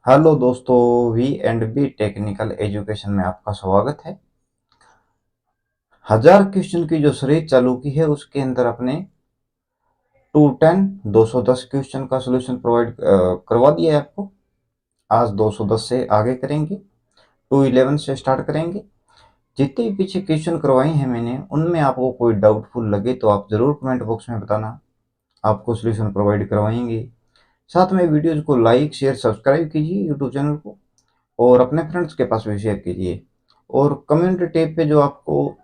Hello दोस्तों, V and B technical education में आपका स्वागत है। 1000 क्वेश्चन की जो सीरीज चालू की है उसके अंदर अपने 210 210 क्वेश्चन का सलूशन प्रोवाइड करवा दिया है आपको। आज 210 से आगे करेंगे, 211 से स्टार्ट करेंगे। जितने भी पीछे क्वेश्चन करवाए हैं मैंने, उनमें आपको कोई डाउटफुल लगे तो आप ज़रूर कमेंट बॉक्स में बताना, आपको सलूशन प्रोवाइड करवाएंगे। साथ में वीडियोज़ को लाइक शेयर सब्सक्राइब कीजिए यूट्यूब चैनल को, और अपने फ्रेंड्स के पास भी शेयर कीजिए। और कम्युनिटी टैब पे जो आपको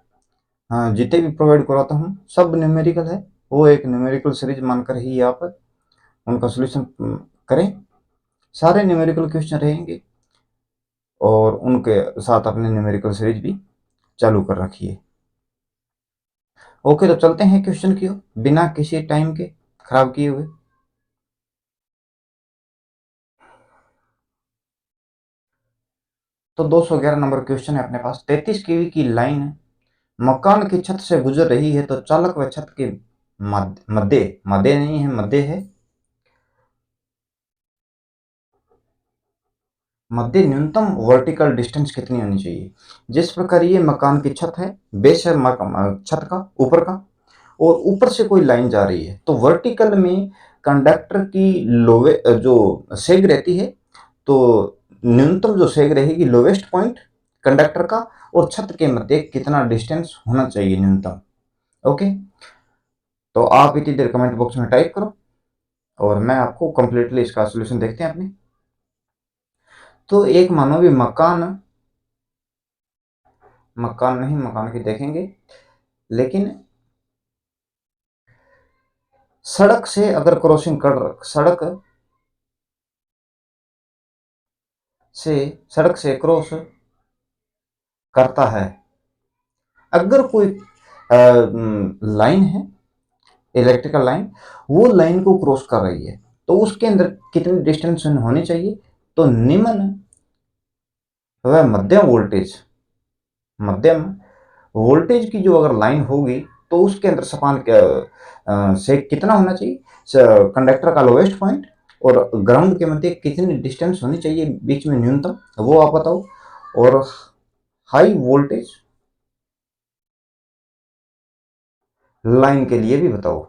जितने भी प्रोवाइड कराता हूँ सब न्यूमेरिकल है, वो एक न्यूमेरिकल सीरीज मानकर ही आप उनका सोल्यूशन करें। सारे न्यूमेरिकल क्वेश्चन रहेंगे और उनके साथ अपने न्यूमेरिकल सीरीज भी चालू कर रखिए। ओके, तो चलते हैं क्वेश्चन की ओर बिना किसी टाइम के खराब किए हुए। तो 211 नंबर क्वेश्चन है अपने पास। 33 केवी की लाइन मकान की छत से गुजर रही है, तो चालक व छत के मध्य मध्य नहीं है, मध्य है, मध्य न्यूनतम वर्टिकल डिस्टेंस कितनी होनी चाहिए। जिस प्रकार ये मकान की छत है, बेस है छत का ऊपर का, और ऊपर से कोई लाइन जा रही है, तो वर्टिकल में कंडक्टर की लोवे जो सेग रहती है, तो न्यूनतम जो सेग रहेगी लोवेस्ट पॉइंट कंडक्टर का और छत के मध्य कितना डिस्टेंस होना चाहिए न्यूनतम। ओके, तो आप इतनी देर कमेंट बॉक्स में टाइप करो और मैं आपको कंप्लीटली इसका सोल्यूशन देखते हैं अपने। तो एक मानो भी मकान, मकान नहीं, मकान की देखेंगे, लेकिन सड़क से अगर क्रॉसिंग कर, से सड़क से क्रॉस करता है, अगर कोई लाइन है, इलेक्ट्रिकल लाइन, वो लाइन को क्रॉस कर रही है, तो उसके अंदर कितनी डिस्टेंस होनी चाहिए। तो निम्न वह मध्यम वोल्टेज, मध्यम वोल्टेज की जो अगर लाइन होगी, तो उसके अंदर सपान से कितना होना चाहिए, कंडक्टर का लोवेस्ट पॉइंट और ग्राउंड के मध्य कितनी डिस्टेंस होनी चाहिए बीच में न्यूनतम, वो आप बताओ। और हाई वोल्टेज लाइन के लिए भी बताओ।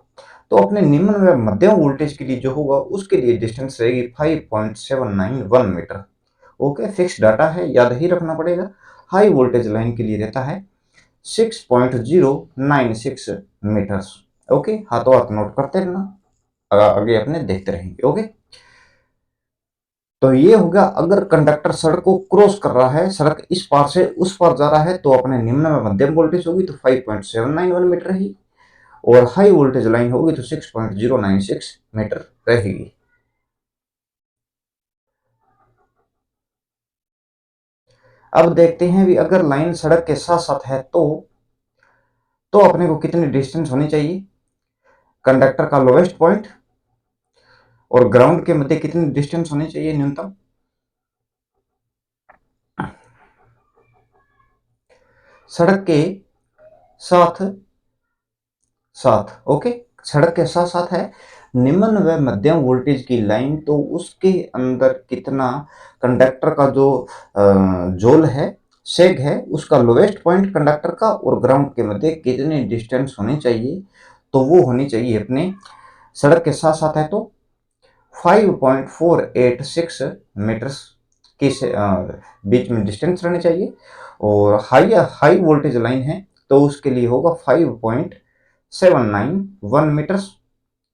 तो अपने निम्न व मध्यम वोल्टेज के लिए जो होगा उसके लिए डिस्टेंस रहेगी 5.791 मीटर। ओके, फिक्स डाटा है, याद ही रखना पड़ेगा। हाई वोल्टेज लाइन के लिए रहता है 6.096 मीटर्स। ओके, हाथों हाथ नोट करते रहना, आगे अपने देखते रहेंगे। ओके, तो ये होगा अगर कंडक्टर सड़क को क्रॉस कर रहा है, सड़क इस पार से उस पार जा रहा है, तो अपने निम्न में मध्यम वोल्टेज होगी तो 5.791 मीटर रहेगी, और हाई वोल्टेज लाइन होगी तो 6.096 मीटर रहेगी। अब देखते हैं भी अगर लाइन सड़क के साथ साथ है, तो अपने को कितनी डिस्टेंस होनी चाहिए कंडक्टर का लोवेस्ट पॉइंट और ग्राउंड के मध्य कितनी डिस्टेंस होनी चाहिए न्यूनतम। सड़क के साथ साथ, ओके, सड़क के साथ साथ है निम्न व मध्यम वोल्टेज की लाइन, तो उसके अंदर कितना कंडक्टर का जो जोल है, सेग है, उसका लोवेस्ट पॉइंट कंडक्टर का और ग्राउंड के मध्य कितनी डिस्टेंस होनी चाहिए। तो वो होनी चाहिए अपने, सड़क के साथ साथ है तो 5.486 मीटर्स की बीच में डिस्टेंस रहनी चाहिए, और हाई हाई वोल्टेज लाइन है तो उसके लिए होगा 5.791 मीटर्स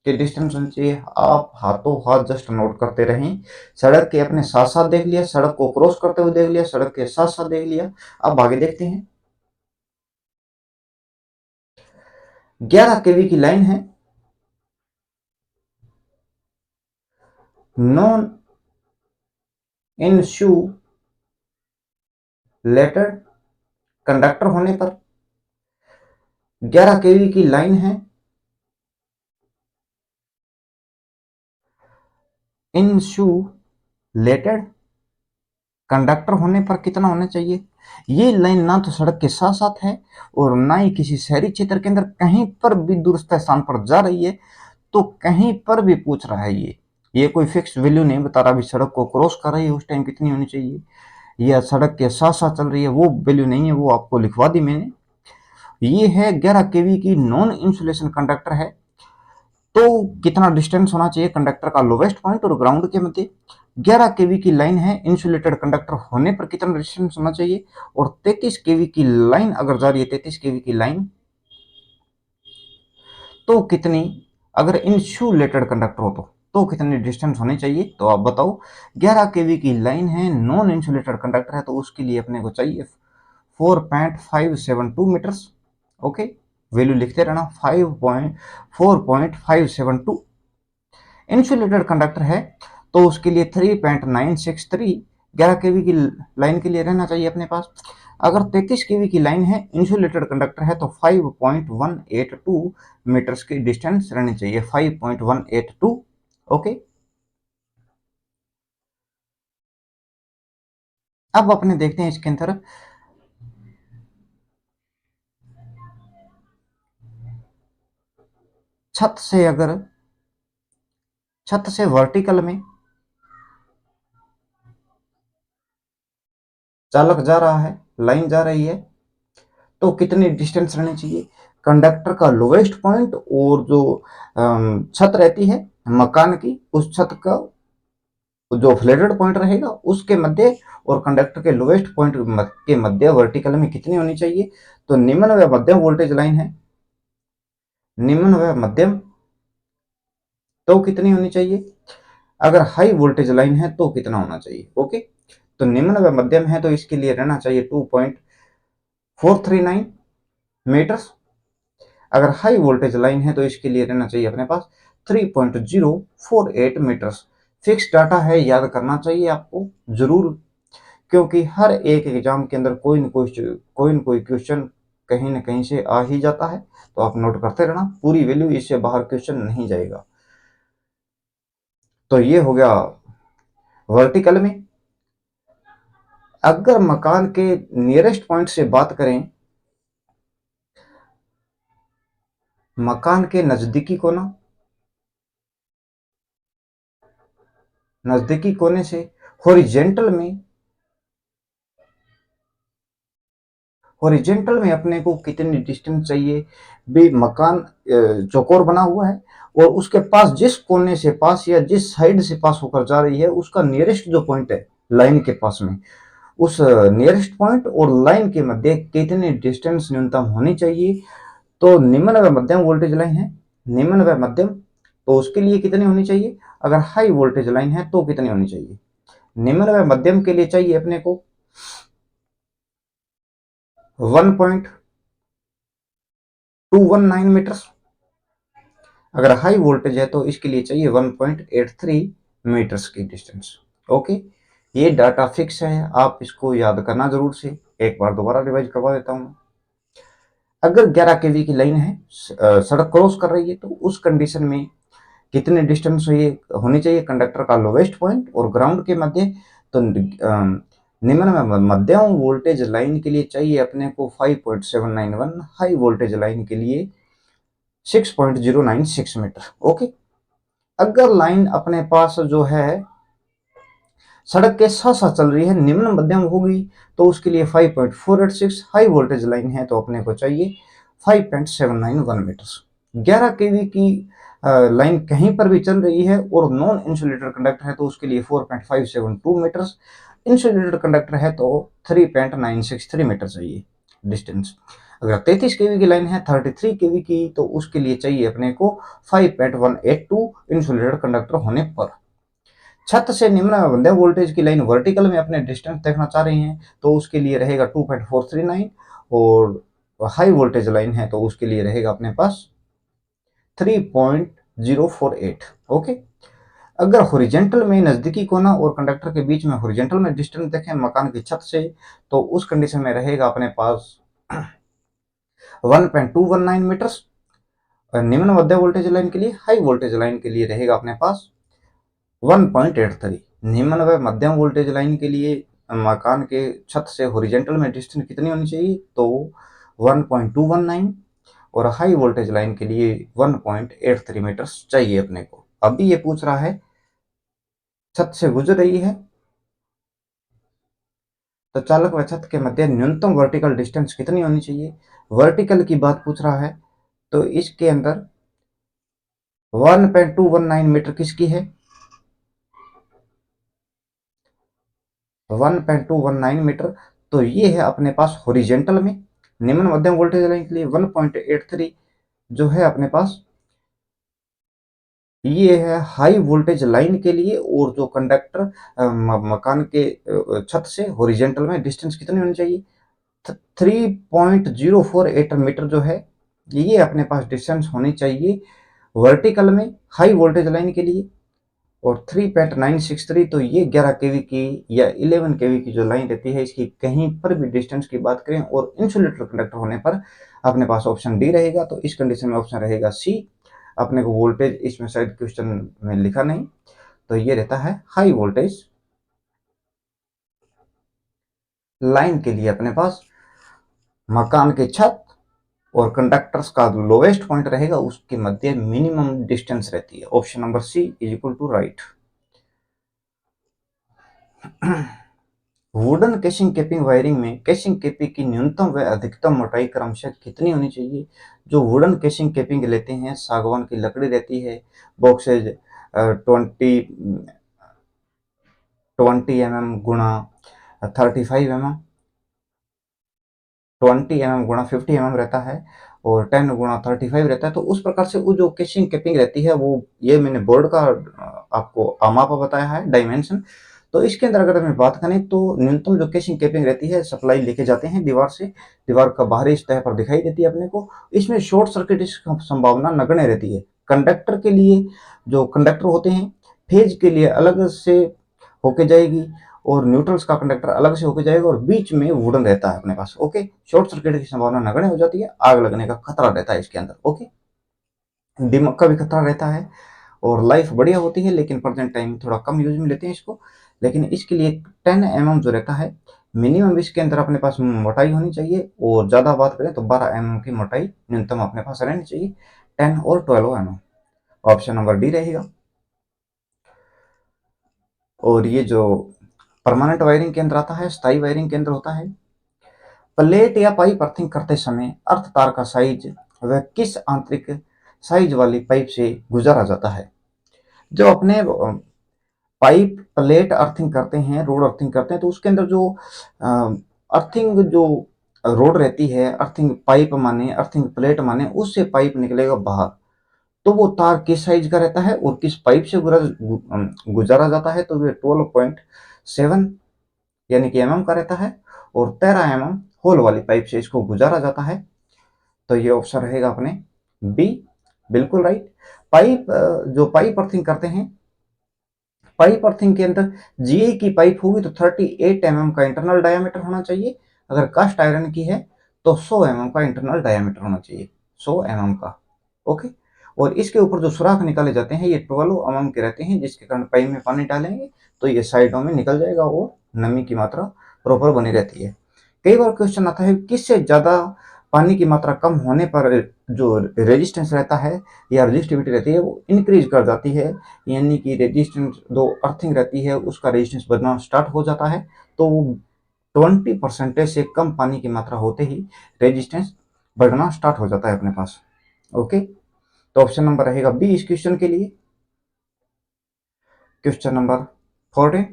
की डिस्टेंस होनी चाहिए। आप हाथों हाथ जस्ट नोट करते रहें। सड़क के अपने साथ साथ देख लिया, सड़क को क्रॉस करते हुए देख लिया, सड़क के साथ साथ देख लिया। अब आगे देखते हैं। 11 केवी की लाइन है, नॉन इंसुलेटेड कंडक्टर होने पर, 11 केवी की लाइन है, इंसुलेटेड कंडक्टर होने पर कितना होना चाहिए। ये लाइन ना तो सड़क के साथ साथ है और ना ही किसी शहरी क्षेत्र के अंदर कहीं पर भी दूरस्थ स्थान पर जा रही है, तो कहीं पर भी पूछ रहा है ये, ये कोई फिक्स वैल्यू नहीं बता रहा, अभी सड़क को क्रॉस कर रही है उस टाइम कितनी होनी चाहिए, या सड़क के साथ साथ चल रही है, वो वैल्यू नहीं है, वो आपको लिखवा दी मैंने। ये है 11 केवी की नॉन इंसुलेशन कंडक्टर है, तो कितना डिस्टेंस होना चाहिए कंडक्टर का लोवेस्ट पॉइंट और ग्राउंड के मध्य। 11 केवी की लाइन है, इंसुलेटेड कंडक्टर होने पर कितना डिस्टेंस होना चाहिए, और 33 केवी की लाइन अगर जा रही है, 33 केवी की लाइन, तो कितनी, अगर इंसुलेटेड कंडक्टर हो तो कितनी डिस्टेंस होनी चाहिए, तो आप बताओ। 11 केवी की लाइन है, नॉन इंसुलेटेड कंडक्टर है, तो उसके लिए अपने को चाहिए 4.572 मीटर्स। ओके, वैल्यू लिखते रहना, 4.572। इंसुलेटेड कंडक्टर है तो उसके लिए 3.963 11 केवी की लाइन के लिए रहना चाहिए अपने पास। अगर 33 केवी की लाइन है, इंसुलेटेड कंडक्टर है, तो 5.182 मीटर्स की डिस्टेंस रहनी चाहिए, 5.182। ओके, अब अपने देखते हैं इसके अंदर, छत से अगर छत से वर्टिकल में चालक जा रहा है, लाइन जा रही है, तो कितनी डिस्टेंस रहनी चाहिए, कंडक्टर का लोवेस्ट पॉइंट और जो छत रहती है मकान की, उस छत का जो फ्लैटेड पॉइंट रहेगा उसके मध्य और कंडक्टर के लोवेस्ट पॉइंट के मध्य वर्टिकल में कितनी होनी चाहिए। तो निम्न व मध्यम वोल्टेज लाइन है, निम्न व मध्यम, तो कितनी होनी चाहिए, अगर हाई वोल्टेज लाइन है तो कितना होना चाहिए। ओके, तो निम्न व मध्यम है तो इसके लिए रहना चाहिए 2.439 मीटर्स। अगर हाई वोल्टेज लाइन है तो इसके लिए रहना चाहिए अपने पास 3.048 मीटर्स। फिक्स डाटा है, याद करना चाहिए आपको जरूर, क्योंकि हर एक एग्जाम के अंदर कोई न कोई क्वेश्चन कहीं ना कहीं से आ ही जाता है, तो आप नोट करते रहना, पूरी वैल्यू इससे बाहर क्वेश्चन नहीं जाएगा। तो ये हो गया वर्टिकल में। अगर मकान के नियरेस्ट पॉइंट से बात करें, मकान के नजदीकी कोने से हॉरिजेंटल में, हॉरिजेंटल में अपने को कितनी डिस्टेंस चाहिए, भी मकान चौकोर बना हुआ है और उसके पास जिस कोने से पास या जिस साइड से पास होकर जा रही है, उसका नियरेस्ट जो पॉइंट है लाइन के पास में, उस नियरेस्ट पॉइंट और लाइन के मध्य कितनी डिस्टेंस न्यूनतम होनी चाहिए। तो निम्न व मध्यम वोल्टेज लाइन है, निम्न व मध्यम, तो उसके लिए कितनी होनी चाहिए, अगर हाई वोल्टेज लाइन है तो कितनी होनी चाहिए। निम्न व मध्यम के लिए चाहिए अपने को 1.219 मीटर्स। अगर हाई वोल्टेज है तो इसके लिए चाहिए 1.83 मीटर्स की डिस्टेंस। ओके, ये डाटा फिक्स है, आप इसको याद करना जरूर से, एक बार दोबारा रिवाइज करवा देता हूँ। अगर 11 केवी की लाइन है, सड़क क्रॉस कर रही है, तो उस कंडीशन में कितने डिस्टेंस होनी चाहिए कंडक्टर का लोवेस्ट पॉइंट और ग्राउंड के मध्य। तो निम्न में मध्यम वोल्टेज लाइन के लिए चाहिए अपने को 5.791, हाई वोल्टेज लाइन के लिए 6.096 मीटर। ओके, अगर लाइन अपने पास जो है सड़क के साथ साथ चल रही है, निम्न मध्यम होगी, तो उसके लिए 5.486, हाई वोल्टेज लाइन है तो अपने को चाहिए 5.791 मीटर। 11 केवी की लाइन कहीं पर भी चल रही है और नॉन इंसुलेटेड कंडक्टर है तो उसके लिए 4.572 मीटर्स। इंसुलेटेड कंडक्टर है तो 3.963 मीटर चाहिए डिस्टेंस। अगर 33 केवी की लाइन है, 33 केवी की, तो उसके लिए चाहिए अपने को 5.182 इंसुलेटेड कंडक्टर होने पर। छत से निम्न मध्यम वोल्टेज की लाइन वर्टिकल में अपने डिस्टेंस देखना चाह रहे हैं तो उसके लिए रहेगा 2.439, और हाई वोल्टेज लाइन है तो उसके लिए रहेगा अपने पास 3.048। ओके, अगर हॉरिजेंटल में नजदीकी कोना और कंडक्टर के बीच में हॉरिजेंटल में डिस्टेंस देखें मकान की छत से, तो उस कंडीशन में रहेगा अपने पास 1.219 मीटर्स। निम्न मध्य वोल्टेज लाइन के लिए, हाई वोल्टेज लाइन के लिए रहेगा अपने पास 1.83। निम्न व मध्यम वोल्टेज लाइन के लिए मकान के छत से हॉरिजेंटल में डिस्टेंस कितनी होनी चाहिए, तो 1.219, और हाई वोल्टेज लाइन के लिए 1.83 मीटर्स चाहिए अपने को। अभी ये पूछ रहा है छत से गुजर रही है तो चालक व छत के मध्य न्यूनतम वर्टिकल डिस्टेंस कितनी होनी चाहिए। वर्टिकल की बात पूछ रहा है तो इसके अंदर 1.219 मीटर किसकी है, 1.219 मीटर। तो ये है अपने पास हॉरिजेंटल में। निम्न मध्यम वोल्टेज लाइन के लिए 1.83 जो है अपने पास ये है हाई वोल्टेज लाइन के लिए। और जो कंडक्टर मकान के छत से हॉरिजेंटल में डिस्टेंस कितनी होनी चाहिए, 3.048 मीटर जो है ये अपने पास डिस्टेंस होनी चाहिए वर्टिकल में हाई वोल्टेज लाइन के लिए। और 3.963 तो ये 11 केवी की या 11 केवी की जो लाइन रहती है इसकी कहीं पर भी डिस्टेंस की बात करें और इंसुलेटर कंडक्टर होने पर अपने पास ऑप्शन डी रहेगा। तो इस कंडीशन में ऑप्शन रहेगा सी। अपने को वोल्टेज इसमें शायद क्वेश्चन में लिखा नहीं, तो ये रहता है हाई वोल्टेज लाइन के लिए अपने पास मकान के छत और कंडक्टर्स का लोवेस्ट पॉइंट रहेगा उसके मध्य मिनिमम डिस्टेंस रहती है। Option number C is equal to right. Wooden casing capping wiring में केसिंग केपिंग की न्यूनतम व अधिकतम मोटाई क्रमशः कितनी होनी चाहिए। जो वुडन केसिंग केपिंग लेते हैं सागवान की लकड़ी रहती है, बॉक्सेज 20 mm गुणा 35 mm, 20 mm गुणा 50 mm रहता है और 10 गुणा 35 रहता है। तो उस प्रकार से वो जो केसिंग केपिंग रहती है वो ये मैंने बोर्ड का आपको मापा बताया है डायमेंशन। तो इसके अंदर अगर मैं बात करें तो न्यूनतम जो केसिंग केपिंग रहती है सप्लाई लेके जाते हैं दीवार से, दीवार का बाहरी सतह पर दिखाई देती है अपने को। इसमें शॉर्ट सर्किट की संभावना नगण्य रहती है। कंडक्टर के लिए जो कंडक्टर होते हैं फेज के लिए अलग से होके जाएगी और न्यूट्रल्स का कंडक्टर अलग से होके जाएगा और बीच में वुडन रहता है अपने पास। ओके, शॉर्ट सर्किट की संभावना नगण्य हो जाती है, आग लगने का खतरा रहता है इसके अंदर। ओके, दिमाग का भी खतरा रहता है और लाइफ बढ़िया होती है लेकिन प्रेजेंट टाइम थोड़ा कम यूज में लेते हैं इसको। लेकिन इसके लिए 10 mm जो रहता है मिनिमम इसके अंदर अपने पास मोटाई होनी चाहिए और ज़्यादा बात करें तो 12 mm की मोटाई न्यूनतम अपने पास रहनी चाहिए, 10 और 12 mm। ऑप्शन नंबर डी रहेगा। और ये जो परमानेंट वायरिंग के अंदर आता है, स्थायी वायरिंग के अंदर होता है प्लेट या पाइप अर्थिंग करते समय अर्थ तार का साइज वह किस आंतरिक साइज वाली पाइप से गुजारा जाता है। जो अपने पाइप प्लेट अर्थिंग करते हैं, रोड अर्थिंग करते हैं तो उसके अंदर जो अर्थिंग जो रोड रहती है, अर्थिंग पाइप माने अर्थिंग प्लेट माने उससे पाइप निकलेगा बाहर। तो वो तार किस साइज का रहता है और किस पाइप से गुजारा जाता है। तो वे 12.7 यानी कि mm का रहता है और 13 mm होल वाली पाइप से इसको गुजारा जाता है। तो ये ऑप्शन रहेगा अपने बी, बिल्कुल राइट। पाइप जो पाइप अर्थिंग करते हैं, पाइप अर्थिंग के अंदर जीए की पाइप होगी तो 38 mm का इंटरनल डायमीटर होना चाहिए। अगर कास्ट आयरन की है तो 100 mm का इंटरनल डायमीटर होना चाहिए, 100 mm का। ओके, और इसके ऊपर जो सुराख निकाले जाते हैं ये 12 mm के रहते हैं जिसके कारण पाइप में पानी डालेंगे तो ये साइडों में निकल जाएगा और नमी की मात्रा प्रॉपर बनी रहती है। कई बार क्वेश्चन आता है किससे ज्यादा पानी की मात्रा कम होने पर जो रेजिस्टेंस रहता है या रजिस्टिविटी रहती है वो इंक्रीज कर जाती है, यानी कि रेजिस्टेंस जो अर्थिंग रहती है उसका रेजिस्टेंस बढ़ना स्टार्ट हो जाता है। तो 20% से कम पानी की मात्रा होते ही रेजिस्टेंस बढ़ना स्टार्ट हो जाता है अपने पास। ओके, तो ऑप्शन नंबर रहेगा बी इस क्वेश्चन के लिए। क्वेश्चन नंबर 14,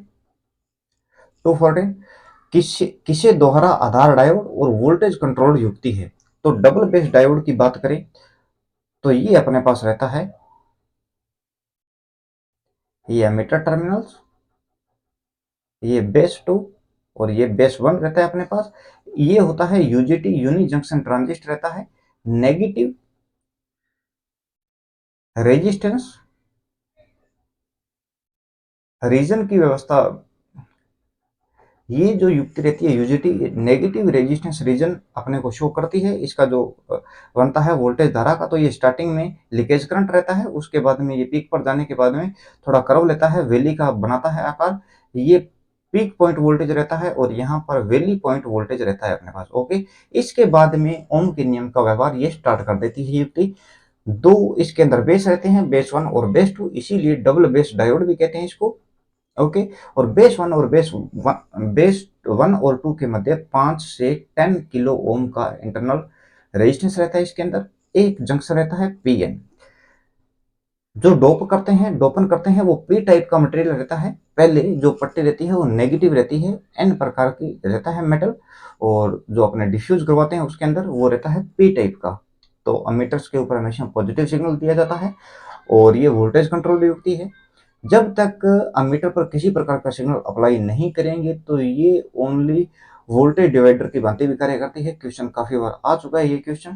214, किसे किसे दोहरा आधार डायोड और वोल्टेज कंट्रोल युक्ति है। तो डबल बेस डायोड की बात करें तो ये अपने पास रहता है ये एमीटर टर्मिनल्स, ये बेस 2 और ये बेस 1 रहता है अपने पास। ये होता है यूजेटी यूनि जंक्शन ट्रांजिस्टर रहता है। नेगेटिव रेजिस्टेंस रीजन की व्यवस्था, ये जो युक्ति रहती है यूजेटी नेगेटिव रेजिस्टेंस रीजन अपने को शो करती है। इसका जो बनता है वोल्टेज धारा का, तो ये स्टार्टिंग में लीकेज करंट रहता है, उसके बाद में ये पीक पर जाने के बाद में थोड़ा कर्व लेता है, वैली का बनाता है आकार। ये पीक पॉइंट वोल्टेज रहता है और यहाँ पर वैली पॉइंट वोल्टेज रहता है अपने पास। ओके, इसके बाद में ओम के नियम का व्यवहार ये स्टार्ट कर देती है युक्ति। दो इसके अंदर बेस रहते हैं, बेस 1 और बेस 2, इसीलिए डबल बेस डायोड भी कहते हैं इसको। ओके। और बेस 1 और 2 के मध्य 5 से 10 किलो ओम का इंटरनल रेजिस्टेंस रहता है। इसके अंदर एक जंक्शन रहता है पीएन। जो डोपन करते हैं वो पी टाइप का मटेरियल रहता है। पहले जो पट्टी रहती है वो नेगेटिव रहती है, एन प्रकार की रहता है मेटल, और जो अपने डिफ्यूज करवाते हैं उसके अंदर वो रहता है पी टाइप का। तो अमीटर्स के ऊपर हमेशा पॉजिटिव सिग्नल दिया जाता है और ये वोल्टेज कंट्रोल युक्ति है। जब तक अमीटर पर किसी प्रकार का सिग्नल अप्लाई नहीं करेंगे तो ये ओनली वोल्टेज डिवाइडर की भांति भी कार्य करती है। क्वेश्चन काफी बार आ चुका है ये क्वेश्चन,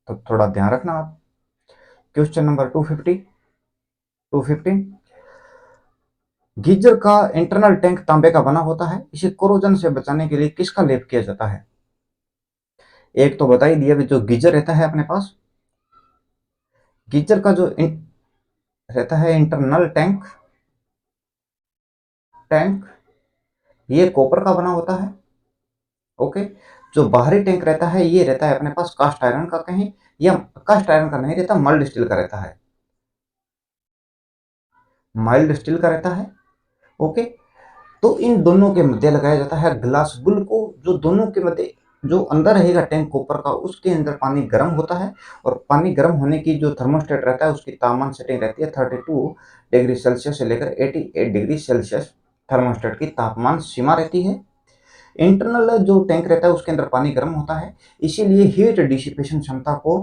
तो थोड़ा ध्यान रखना आप। Question number 215। गीजर का इंटरनल टैंक तांबे का बना होता है। इसे कोरोजन से बचाने के लिए किसका लेप किया जाता है? एक तो बता ही दिया भी, जो गीजर रहता है अपने पास, गीजर का जो रहता है इंटरनल टैंक ये कॉपर का बना होता है। ओके। जो बाहरी टैंक रहता है ये रहता है अपने पास कास्ट आयरन का, कहीं या कास्ट आयरन का नहीं रहता, माइल्ड स्टील का रहता है, माइल्ड स्टील का रहता है। ओके। तो इन दोनों के मध्य लगाया जाता है ग्लास बुल को, जो दोनों के मध्य जो अंदर रहेगा टैंक कॉपर का, उसके अंदर पानी गर्म होता है, और पानी गर्म होने की जो थर्मोस्टेट रहता है उसकी तापमान सेटिंग रहती है 32 डिग्री सेल्सियस से लेकर 88 डिग्री सेल्सियस थर्मोस्टेट की तापमान सीमा रहती है। इंटरनल जो टैंक रहता है उसके अंदर पानी गर्म होता है, इसीलिए हीट डिसिपेशन क्षमता को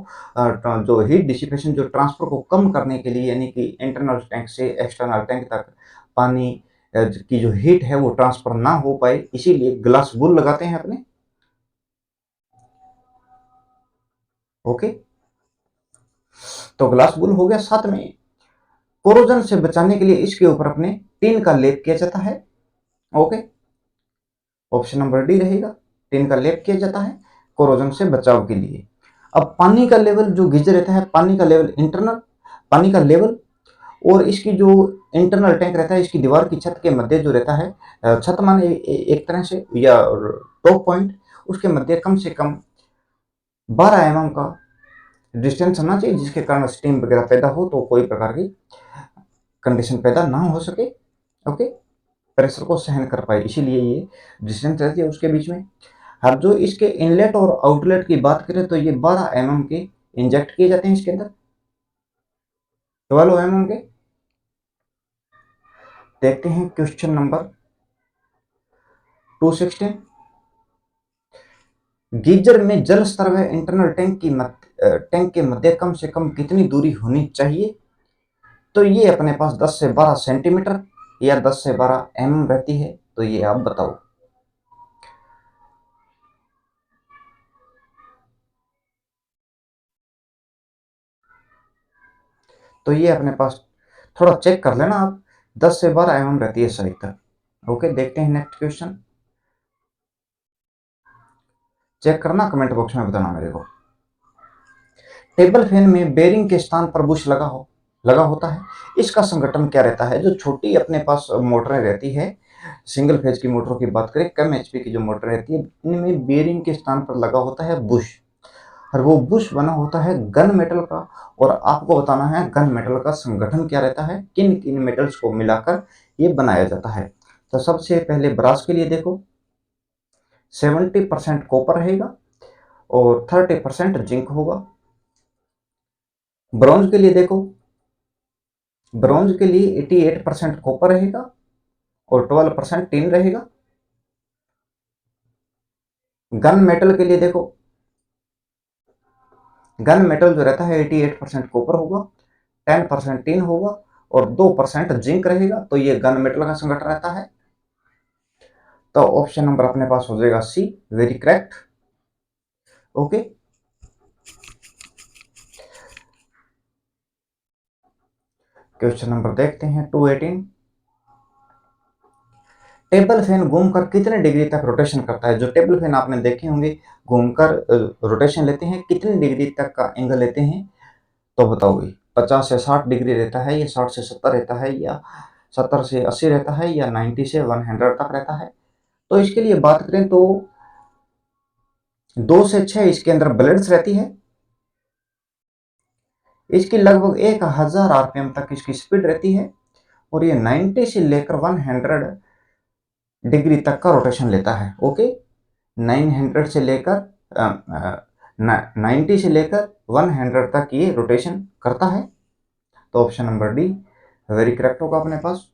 जो हीट डिसिपेशन जो ट्रांसफर को कम करने के लिए, यानी कि इंटरनल टैंक से एक्सटर्नल टैंक तक पानी की जो हीट है वो ट्रांसफर ना हो पाए, इसीलिए ग्लास बुल लगाते हैं अपने। ओके। तो ग्लास बुल हो गया। साथ में कोरोजन से बचाने के लिए इसके ऊपर अपने टीन का लेप किया जाता है। ओके। ऑप्शन नंबर डी रहेगा, टिन का लेप किया जाता है कोरोजन से बचाव के लिए। अब पानी का लेवल जो गीजर रहता है, पानी का लेवल इंटरनल पानी का लेवल और इसकी जो इंटरनल टैंक रहता है, इसकी दीवार की छत के मध्य जो रहता है, छत माने एक तरह से या टॉप पॉइंट, उसके मध्य कम से कम 12 mm का डिस्टेंस होना चाहिए, जिसके कारण स्टीम वगैरह पैदा हो तो कोई प्रकार की कंडीशन पैदा ना हो सके। ओके। प्रेशर को सहन कर पाए, इसीलिए ये डिस्टेंस रहती है उसके बीच में। अब जो इसके इनलेट और आउटलेट की बात करें तो ये 12 mm के इंजेक्ट किए जाते हैं इसके अंदर, 12 mm के। देखते हैं क्वेश्चन नंबर 216। गीजर में जल स्तर व इंटरनल टैंक के मध्य कम से कम कितनी दूरी होनी चाहिए? तो ये अपने पास 10 से 12 सेंटीमीटर या 10 से 12 mm रहती है, तो ये आप बताओ। तो ये अपने पास थोड़ा चेक कर लेना आप, 10 से 12 mm रहती है सही तक। ओके। देखते हैं नेक्स्ट क्वेश्चन। चेक करना, कमेंट बॉक्स में बताना मेरे को। टेबल फैन में बेरिंग के स्थान पर बुश लगा होता है, इसका संगठन क्या रहता है? जो छोटी अपने पास मोटरें रहती है, सिंगल फेज की मोटरों की बात करें, कम एचपी की जो मोटर रहती है, इनमें बेरिंग के स्थान पर लगा होता है बुश, और वो बुश बना होता है गन मेटल का। और आपको बताना है गन मेटल का संगठन क्या रहता है, किन किन मेटल्स को मिलाकर ये बनाया जाता है। तो सबसे पहले ब्रास के लिए देखो, 70% कॉपर रहेगा और 30% जिंक होगा। ब्रॉन्ज के लिए देखो, ब्रॉन्ज के लिए 88% कॉपर रहेगा और 12% टिन रहेगा। गन मेटल के लिए देखो, गन मेटल जो रहता है 88% कॉपर होगा, 10% टिन होगा और 2% जिंक रहेगा, तो ये गन मेटल का संगठन रहता है। तो ऑप्शन नंबर अपने पास हो जाएगा C, very correct. Okay. Question number देखते हैं 218। टेबल फैन घूमकर कितने डिग्री तक रोटेशन करता है? जो टेबल फैन आपने देखे होंगे घूमकर रोटेशन लेते हैं, कितने डिग्री तक का एंगल लेते हैं? तो बताओ भाई, 50 से 60 डिग्री रहता है, या 60 से 70 रहता है, या 70 से 80 रहता है, या 90 से 100 तक रहता है? तो इसके लिए बात करें तो 2 से 6 इसके अंदर ब्लेड्स रहती है। इसकी लगभग 1000 आरपीएम तक इसकी स्पीड रहती है और ये 90 से लेकर 100 डिग्री तक का रोटेशन लेता है। ओके, 900 से लेकर 90 से लेकर 100 तक ये रोटेशन करता है। तो option number D very correct होगा अपने पास।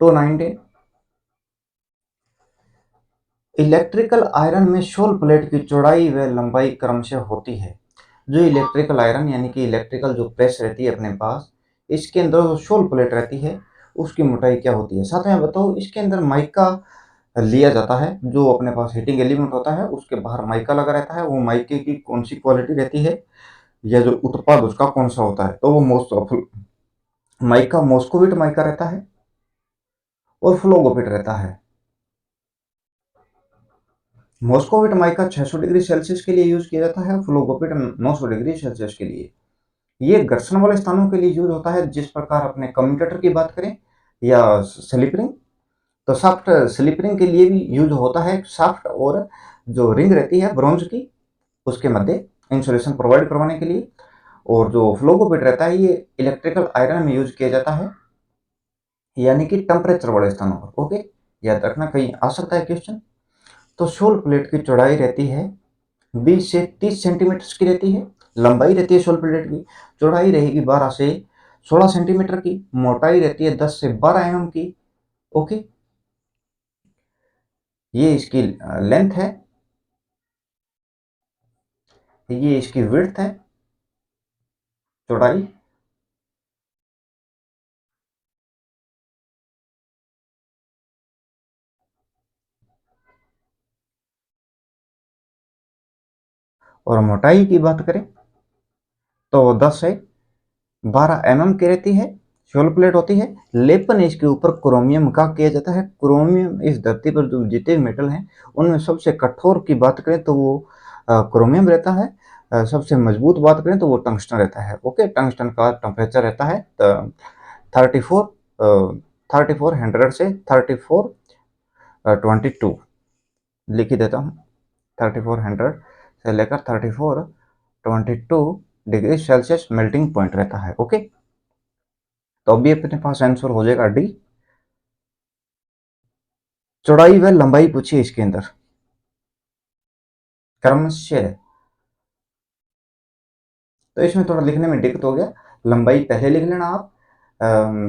219, इलेक्ट्रिकल आयरन में शोल प्लेट की चौड़ाई व लंबाई क्रमशः होती है। जो इलेक्ट्रिकल आयरन यानी कि इलेक्ट्रिकल जो प्रेस रहती है अपने पास, इसके अंदर जो शोल प्लेट रहती है उसकी मोटाई क्या होती है। साथ में बताओ, इसके अंदर माइका लिया जाता है, जो अपने पास हीटिंग एलिमेंट होता है उसके बाहर माइका लगा रहता है। वो माइके की कौन सी क्वालिटी रहती है या जो उत्पाद उसका कौन सा होता है, तो वो माइका मॉस्कोविट माइका रहता है और फ्लोगोपिट रहता है। मॉस्कोविट माइका 600 डिग्री सेल्सियस के लिए यूज किया जाता है, फ्लोगोपिट 900 डिग्री सेल्सियस के लिए। ये घर्षण वाले स्थानों के लिए यूज होता है। जिस प्रकार अपने कम्यूटेटर की बात करें या स्लिप रिंग, तो सॉफ्ट स्लिप रिंग के लिए भी यूज होता है। सॉफ्ट और जो रिंग रहती है ब्रॉन्ज की, उसके मध्य इंसुलेशन प्रोवाइड करवाने के लिए। और जो फ्लोगोपिट रहता है ये इलेक्ट्रिकल आयरन में यूज किया जाता है, यानी कि टेम्परेचर वाले स्थानों पर। ओके, याद रखना कहीं आ सकता है क्वेश्चन। तो शोल प्लेट की चौड़ाई रहती है 20 से 30 सेंटीमीटर की रहती है। लंबाई रहती है शोल प्लेट की, चौड़ाई रहेगी 12 से 16 सेंटीमीटर की, मोटाई रहती है 10 से 12 एमएम की। ओके, ये इसकी लेंथ है, ये इसकी विड्थ है, चौड़ाई। और मोटाई की बात करें तो 10 से 12 एमएम की रहती है, शोल प्लेट होती है। लेपन इसके ऊपर क्रोमियम का किया जाता है। क्रोमियम इस धरती पर जो जितने मेटल हैं उनमें सबसे कठोर की बात करें तो वो क्रोमियम रहता है। सबसे मजबूत बात करें तो वो टंगस्टन रहता है। ओके, टंगस्टन का टेम्परेचर रहता है 3400 से 3422 लिख ही देता हूँ। 3400 से लेकर 3422 डिग्री सेल्सियस मेल्टिंग पॉइंट रहता है। ओके, तो अभी अपने पास आंसर हो जाएगा डी। चौड़ाई व लंबाई पूछिए इसके अंदर क्रमशः, तो इसमें थोड़ा लिखने में दिक्कत हो गया। लंबाई पहले लिख लेना आप।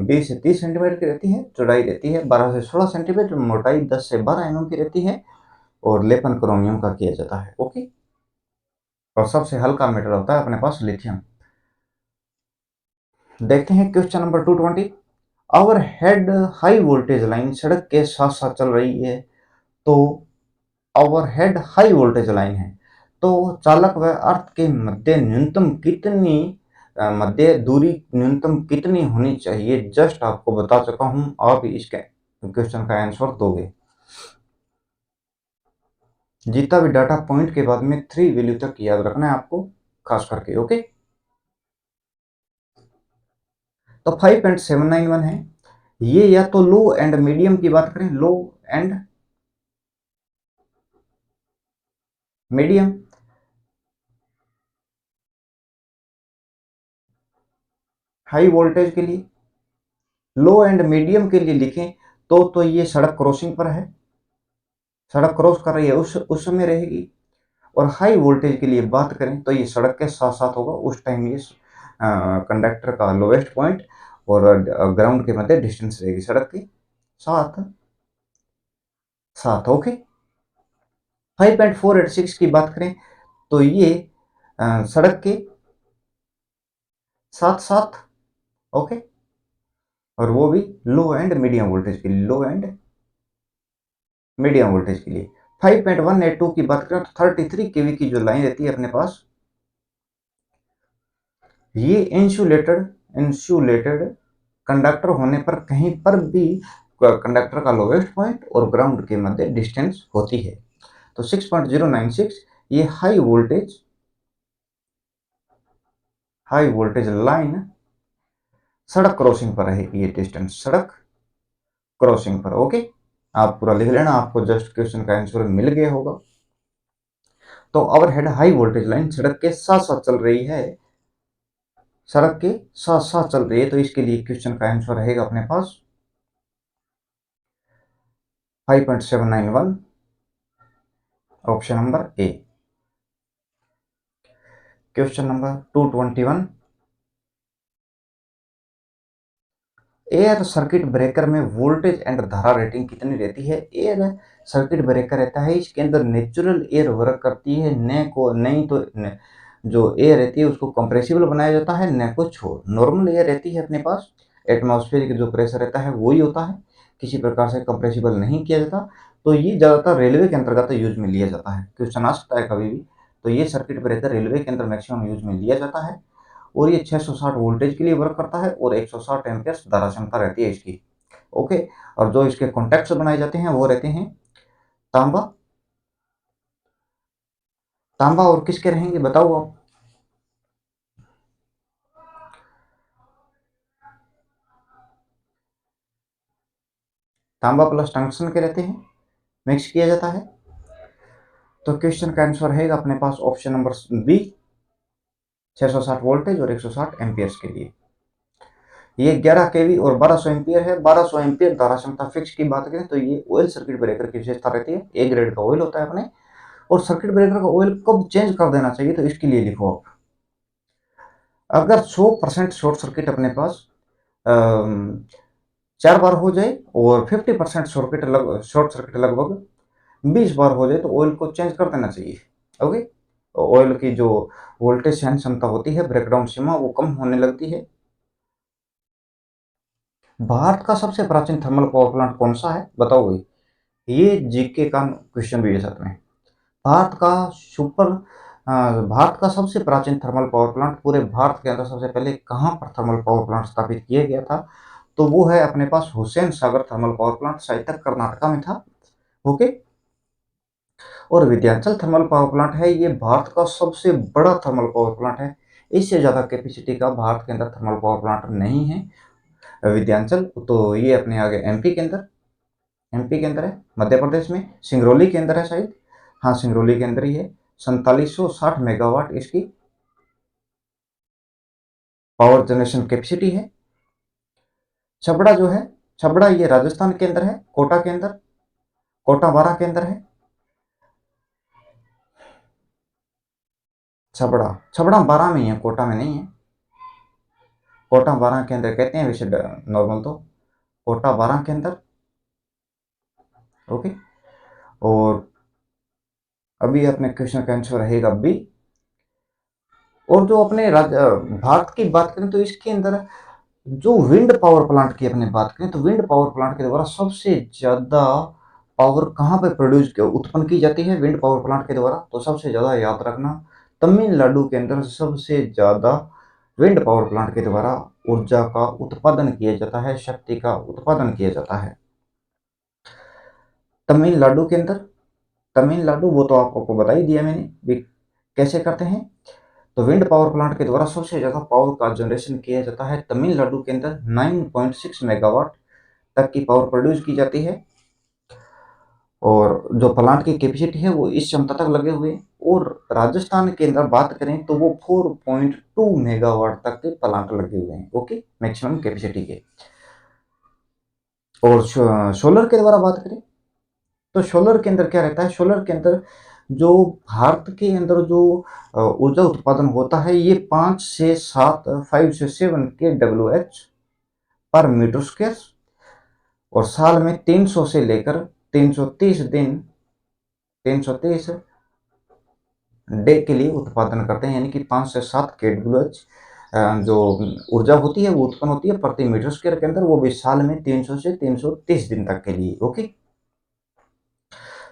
20 से 30 सेंटीमीटर की रहती है, चौड़ाई रहती है 12 से 16 सेंटीमीटर, मोटाई 10 से 12 एमएम की रहती है और लेपन क्रोमियम का किया जाता है। ओके, और सबसे हल्का मेटल होता है अपने पास लिथियम। देखते हैं question number 220। Overhead high voltage line सड़क के साथ साथ चल रही है, तो overhead high voltage line है, तो चालक व अर्थ के मध्य न्यूनतम कितनी मध्य दूरी न्यूनतम कितनी होनी चाहिए, जस्ट आपको बता चुका हूं। आप इसके क्वेश्चन का आंसर दोगे। जितना भी डाटा पॉइंट के बाद में 3 वैल्यू तक याद रखना है आपको खास करके। ओके, तो 5.791 है ये। या तो लो एंड मीडियम की बात करें, लो एंड मीडियम, हाई वोल्टेज के लिए लो एंड मीडियम के लिए लिखें तो ये सड़क क्रॉसिंग पर है, सड़क क्रॉस कर रही है उस समय रहेगी। और हाई वोल्टेज के लिए बात करें तो ये सड़क के साथ साथ होगा, उस टाइम ये कंडक्टर का लोवेस्ट पॉइंट और ग्राउंड के मध्य डिस्टेंस रहेगी सड़क के साथ साथ। ओके, 5.486 की बात करें तो ये सड़क के साथ साथ। ओके, और वो भी लो एंड मीडियम वोल्टेज के लिए, लो एंड मीडियम वोल्टेज के लिए। 5.182 की बात करें तो 33 केवी की जो लाइन रहती है अपने पास, ये इंसुलेटेड इंसुलेटेड कंडक्टर होने पर कहीं पर भी कंडक्टर का लोवेस्ट पॉइंट और ग्राउंड के मध्य डिस्टेंस होती है। तो 6.096 ये हाई वोल्टेज लाइन सड़क क्रॉसिंग पर रहेगी, ये डिस्टेंस सड़क क्रॉसिंग पर। ओके, आप पूरा लिख लेना, आपको जस्ट क्वेश्चन का आंसर मिल गया होगा। तो ओवरहेड हाई वोल्टेज लाइन सड़क के साथ साथ चल रही है, सड़क के साथ साथ चल रही है, तो इसके लिए क्वेश्चन का आंसर रहेगा अपने पास 5.791, option number A. Question number 221, air circuit breaker में वोल्टेज एंड धारा रेटिंग कितनी रहती है? एयर सर्किट ब्रेकर रहता है, इसके अंदर नेचुरल एयर वर्क करती है, न को नहीं तो जो एयर रहती है उसको कंप्रेसिबल बनाया जाता है, न कुछ हो। नॉर्मल एयर रहती है अपने पास, एटमॉस्फेरिक जो प्रेशर रहता है वही होता है, किसी प्रकार से कंप्रेसिबल नहीं किया जाता। तो ये ज़्यादातर रेलवे के अंतर्गत यूज में लिया जाता है, क्वेश्चन आ सकता है कभी भी। तो ये सर्किट ब्रेकर रेलवे के अंदर मैक्सिमम यूज में लिया जाता है, और ये 660 वोल्टेज के लिए वर्क करता है, और 160 एम्पियर्स धारा क्षमता रहती है इसकी। ओके, और जो इसके कॉन्टैक्ट्स बनाए जाते हैं वो रहते हैं तांबा, तांबा और किसके रहेंगे बताओ आप? तांबा प्लस टंगस्टन के रहते हैं, मिक्स किया जाता है। तो क्वेश्चन का आंसर रहेगा अपने पास ऑप्शन नंबर बी, 660 वोल्टेज और 160 एम्पियर्स के लिए। ये 11 केवी और 1200 एम्पियर है। 1200 एम्पियर धारा क्षमता फिक्स की बात करें तो ये ऑयल सर्किट ब्रेकर की विशेषता रहती है, ए ग्रेड का ऑयल होता है अपने। और सर्किट ब्रेकर का ऑयल कब चेंज कर देना चाहिए, तो इसके लिए लिखो आप, अगर 100% शॉर्ट सर्किट अपने पास 4 बार हो जाए, और 50% शॉर्ट सर्किट लगभग 20 बार हो जाए, तो ऑयल को चेंज कर देना चाहिए। ओके, ऑयल की जो वोल्टेज सहन क्षमता होती है, ब्रेकडाउन सीमा, वो कम होने लगती है। भारत का सबसे प्राचीन थर्मल पावर प्लांट कौन सा है बताओ भाई? ये जीके का क्वेश्चन भी है साथ में। भारत का सुपर भारत का सबसे प्राचीन थर्मल पावर प्लांट पूरे भारत के अंदर सबसे पहले कहाँ पर थर्मल पावर प्लांट स्थापित किया गया था? तो वो है अपने पास Hussain Sagar thermal power plant, शायद तक कर्नाटका में था। ओके, और विंध्याचल थर्मल पावर प्लांट है, ये भारत का सबसे बड़ा थर्मल पावर प्लांट है। इससे ज़्यादा कैपेसिटी का भारत के अंदर थर्मल पावर प्लांट नहीं है। विंध्याचल तो ये अपने आगे एमपी के अंदर, एमपी के अंदर है, मध्य प्रदेश में सिंगरौली के अंदर है शायद। हाँ, सिंगरौली के अंदर ही है। 4760 मेगावाट इसकी पावर जनरेशन कैपेसिटी है। छबड़ा जो है, छबड़ा ये राजस्थान के अंदर है, कोटा के अंदर, कोटा बारा के अंदर है छबड़ा। छबड़ा बारा में ही है, कोटा में नहीं है। कोटा बारा के अंदर कहते हैं वैसे नॉर्मल तो, कोटा बारा के अंदर। ओके, और अभी अपने क्वेश्चन का आंसर रहेगा बी। और जो अपने भारत की बात करें तो इसके अंदर जो विंड पावर प्लांट की अपने बात करें तो विंड पावर प्लांट के द्वारा सबसे ज्यादा पावर कहाँ पे प्रोड्यूस उत्पन्न की जाती है विंड पावर प्लांट के द्वारा? तो सबसे ज्यादा याद रखना, तमिलनाडु के अंदर सबसे ज्यादा विंड पावर प्लांट के द्वारा ऊर्जा का उत्पादन किया जाता है, शक्ति का उत्पादन किया जाता है तमिलनाडु के अंदर। तमिलनाडु वो तो आपको बता ही दिया मैंने भी कैसे करते हैं। तो विंड पावर प्लांट के द्वारा सबसे ज़्यादा पावर का जनरेशन किया जाता है तमिलनाडु के अंदर, 9.6 मेगावाट तक की पावर प्रोड्यूस की जाती है। और जो प्लांट की कैपेसिटी है वो इस क्षमता तक लगे हुए हैं। और राजस्थान के अंदर बात करें तो वो 4.2 मेगावाट तक के प्लांट लगे हुए हैं, ओके, मैक्सिमम कैपेसिटी के। और सोलर के द्वारा बात करें तो सोलर के अंदर क्या रहता है? सोलर के अंदर जो भारत के अंदर जो ऊर्जा उत्पादन होता है, ये 5 से 7 पर मीटर स्क्वायर, और साल में 300 से लेकर 330 दिन, 330 डे के लिए उत्पादन करते हैं, यानी कि 5 से 7 जो ऊर्जा होती है वो उत्पन्न होती है प्रति मीटर स्क्वायर के अंदर, वो भी साल में 300 से 330 दिन तक के लिए। ओके,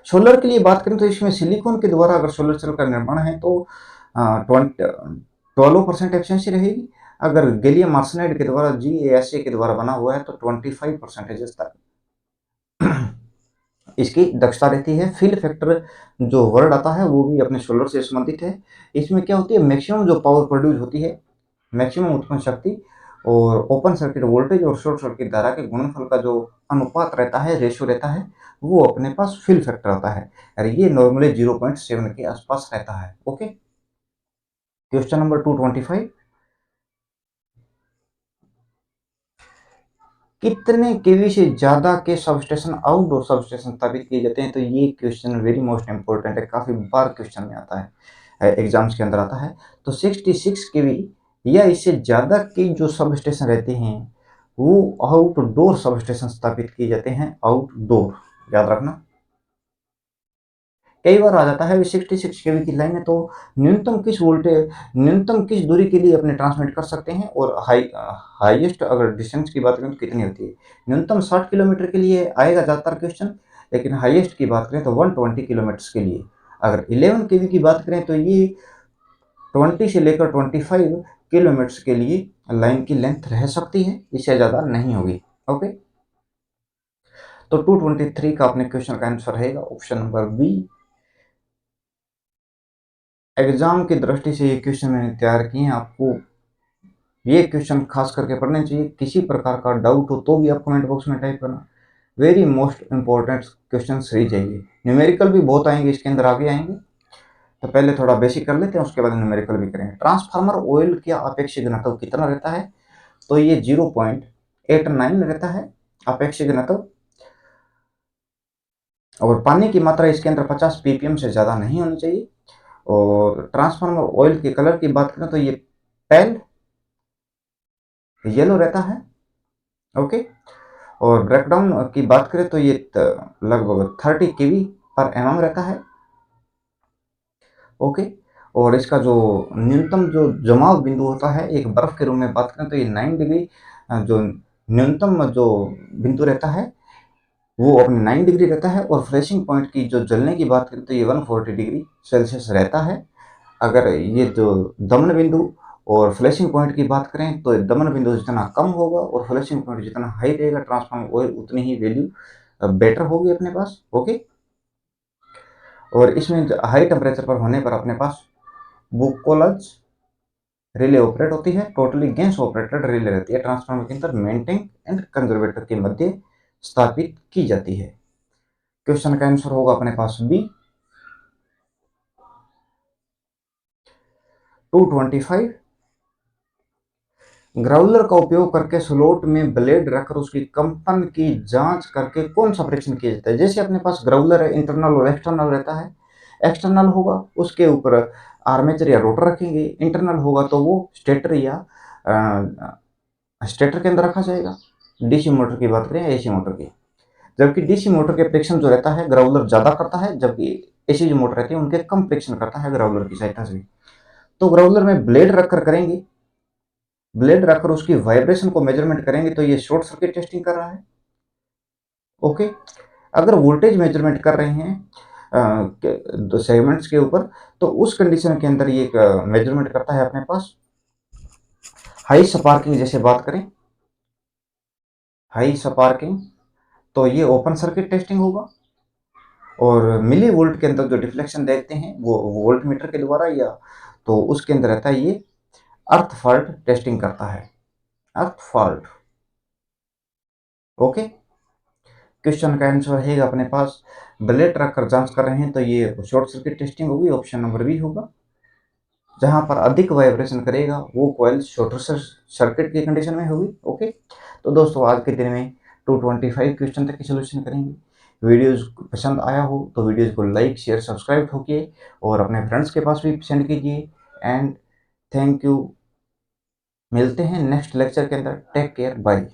सोलर के लिए बात करें तो इसमें सिलिकॉन के द्वारा अगर सोलर सेल का निर्माण है तो 12% एफिशिएंसी रहेगी। अगर गैलियम आर्सेनाइड के द्वारा GaAs के द्वारा बना हुआ है तो 25% तक इसकी दक्षता रहती है। फील फैक्टर जो वर्ड आता है वो भी अपने सोलर से संबंधित है। इसमें क्या होती है, मैक्सिमम जो पावर प्रोड्यूस होती है, मैक्सिमम उत्पन्न शक्ति, और ओपन सर्किट वोल्टेज और शॉर्ट सर्किट धारा के गुणनफल का जो अनुपात रहता है, रेशियो रहता है, वो अपने पास फील फैक्टर आता है, और ये नॉर्मली 0.7 के आसपास रहता है। ओके, क्वेश्चन नंबर 225, कितने केवी से ज़्यादा के सबस्टेशन आउटडोर सबस्टेशन स्थापित किए जाते हैं? तो ये क्वेश्चन वेरी मोस्ट इम्पोर्टेंट है, काफ़ी बार क्वेश्चन में आता है, एग्जाम्स के अंदर आता है। तो 66 केवी या इससे ज़्यादा के जो सबस्टेशन रहते हैं वो आउटडोर सबस्टेशन स्थापित किए जाते हैं, आउटडोर, याद रखना। कई बार आ जाता है 66 केवी की लाइन है तो न्यूनतम किस दूरी के लिए अपने ट्रांसमिट कर सकते हैं, और हाईएस्ट अगर डिस्टेंस की बात करें तो कितनी होती है? न्यूनतम 60 किलोमीटर के लिए आएगा ज़्यादातर क्वेश्चन, लेकिन हाईएस्ट की बात करें तो 120 किलोमीटर के लिए। अगर 11 केवी की बात करें तो ये 20 से लेकर 25 किलोमीटर के लिए लाइन की लेंथ रह सकती है, इससे ज़्यादा नहीं होगी। ओके, तो 223 का अपने क्वेश्चन का आंसर रहेगा ऑप्शन नंबर बी। एग्जाम की दृष्टि से ये क्वेश्चन मैंने तैयार किए हैं, आपको ये क्वेश्चन खास करके पढ़ने चाहिए। किसी प्रकार का डाउट हो तो भी आप कमेंट बॉक्स में टाइप करना। वेरी मोस्ट इंपॉर्टेंट क्वेश्चन सही चाहिए। न्यूमेरिकल भी बहुत आएंगे इसके अंदर, आगे आएंगे, तो पहले थोड़ा बेसिक कर लेते हैं, उसके बाद न्यूमेरिकल भी करेंगे। ट्रांसफार्मर ऑयल का अपेक्षित घनत्व कितना रहता है? तो ये 0.89 रहता है अपेक्षित घनत्व, और पानी की मात्रा इसके अंदर 50 ppm से ज़्यादा नहीं होनी चाहिए। और ट्रांसफार्मर ऑयल के कलर की बात करें तो ये पेल येलो रहता है। ओके, और ब्रेकडाउन की बात करें तो ये लगभग 30 केवी पर एमएम रहता है। ओके, और इसका जो न्यूनतम जो जमाव बिंदु होता है एक बर्फ के रूप में बात करें तो ये 9 डिग्री, जो न्यूनतम जो बिंदु रहता है वो अपने 9 डिग्री रहता है। और फ्रेशिंग पॉइंट की जो जलने की बात करें तो ये 140 डिग्री सेल्सियस रहता है। अगर ये जो दमन बिंदु और फ्लैशिंग पॉइंट की बात करें तो दमन बिंदु जितना कम होगा और फ्लैशिंग पॉइंट जितना हाई रहेगा, ट्रांसफार्मर ऑयल उतनी ही वैल्यू बेटर होगी अपने पास। ओके, और इसमें हाई टेम्परेचर पर होने पर अपने पास बुकोलज रिले ऑपरेट होती है, टोटली गैस ऑपरेटेड रिले रहती है, ट्रांसफार्मर के अंदर मेंटेन एंड कंजर्वेटर के मध्य स्थापित की जाती है। क्वेश्चन का आंसर होगा अपने पास बी। 225 ग्राउलर का उपयोग करके स्लोट में ब्लेड रखकर उसकी कंपन की जांच करके कौन सा परीक्षण किया जाता है? जैसे अपने पास ग्राउलर है, इंटरनल और एक्सटर्नल रहता है। एक्सटर्नल होगा उसके ऊपर आर्मेचर या रोटर रखेंगे, इंटरनल होगा तो वो स्टेटर या स्टेटर के अंदर रखा जाएगा। डीसी मोटर की बात करें, एसी मोटर की, जबकि डीसी मोटर के परीक्षण जो रहता है ग्राउलर ज्यादा करता है, जबकि एसी जो मोटर रहती है उनके कम परीक्षण करता है ग्राउलर की सहायता से। तो ग्राउलर में ब्लेड रखकर करेंगे, ब्लेड रखकर उसकी वाइब्रेशन को मेजरमेंट करेंगे तो ये शॉर्ट सर्किट टेस्टिंग कर रहा है। ओके, अगर वोल्टेज मेजरमेंट कर रहे हैं दो सेगमेंट्स के ऊपर तो उस कंडीशन के अंदर ये मेजरमेंट करता है अपने पास हाई स्पार्किंग। जैसे बात करें हाई स्पार्किंग तो ये ओपन सर्किट टेस्टिंग होगा। और मिली वोल्ट के अंदर जो डिफ्लेक्शन देखते हैं वो वोल्ट मीटर के द्वारा, या तो उसके अंदर रहता है ये अर्थ फॉल्ट टेस्टिंग करता है, अर्थ फॉल्ट। ओके, क्वेश्चन का आंसर रहेगा अपने पास ब्लेड रखकर जांच कर रहे हैं तो ये शॉर्ट सर्किट टेस्टिंग होगी, ऑप्शन नंबर बी होगा। जहां पर अधिक वाइब्रेशन करेगा वो कॉइल शॉर्ट सर्किट की कंडीशन में होगी। ओके, तो दोस्तों आज के दिन में 225 क्वेश्चन तक की सोल्यूशन करेंगे। वीडियोज पसंद आया हो तो वीडियोज को लाइक शेयर सब्सक्राइब ठोकिए और अपने फ्रेंड्स के पास भी सेंड कीजिए। एंड थैंक यू, मिलते हैं नेक्स्ट लेक्चर के अंदर। Take care, bye.